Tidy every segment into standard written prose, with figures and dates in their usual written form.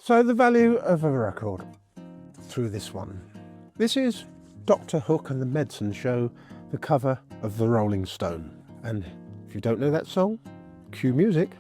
So the value of a record through this one. This is Dr. Hook and the Medicine Show, the cover of the Rolling Stone. And if you don't know that song, cue music.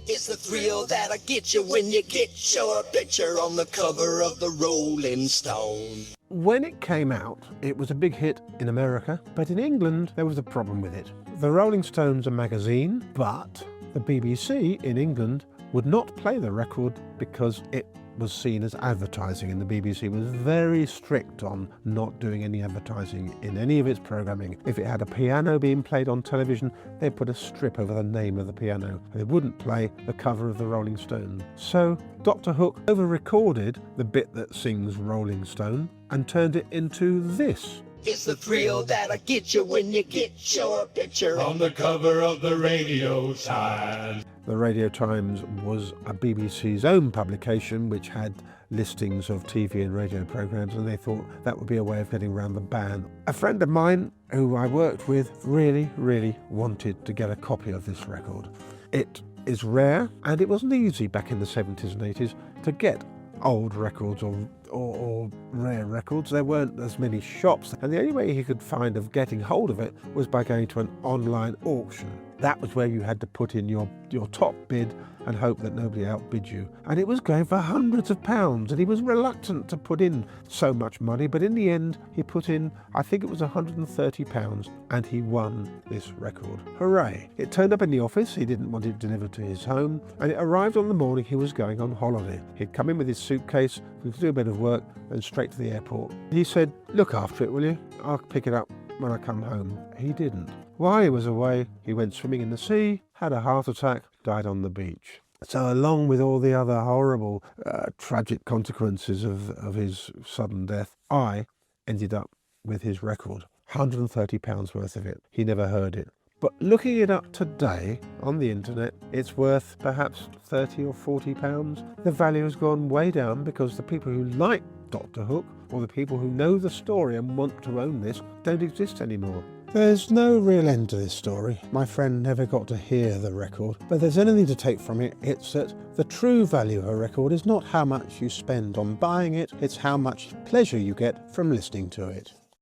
It's the thrill that'll get you when you get your picture on the cover of the Rolling Stone. When it came out, it was a big hit in America, but in England there was a problem with it. The Rolling Stone's a magazine, but the BBC in England would not play the record because it was seen as advertising, and the BBC was very strict on not doing any advertising in any of its programming. If it had a piano being played on television, they'd put a strip over the name of the piano. They wouldn't play the cover of the Rolling Stone. So Dr. Hook over-recorded the bit that sings Rolling Stone and turned it into this. It's the thrill that'll get you when you get your picture on the cover of the Radio Times. The Radio Times was a BBC's own publication which had listings of TV and radio programmes, and they thought that would be a way of getting around the ban. A friend of mine who I worked with really wanted to get a copy of this record. It is rare, and it wasn't easy back in the 70s and 80s to get old records or rare records. There weren't as many shops, and the only way he could find of getting hold of it was by going to an online auction. That was where you had to put in your top bid and hope that nobody outbid you. And it was going for hundreds of pounds, and he was reluctant to put in so much money, but in the end he put in, I think it was £130, and he won this record. Hooray! It turned up in the office. He didn't want it delivered to his home, and it arrived on the morning he was going on holiday. He'd come in with his suitcase, we could do a bit of work, and straight to the airport. He said, "Look after it, will you? I'll pick it up when I come home." He didn't. While he was away, he went swimming in the sea, had a heart attack, died on the beach. So along with all the other horrible, tragic consequences of his sudden death, I ended up with his record. £130 worth of it. He never heard it. But looking it up today on the internet, it's worth perhaps £30 or £40. The value has gone way down because the people who like Dr. Hook, or the people who know the story and want to own this, don't exist anymore. There's no real end to this story. My friend never got to hear the record, but if there's anything to take from it, it's that the true value of a record is not how much you spend on buying it, it's how much pleasure you get from listening to it.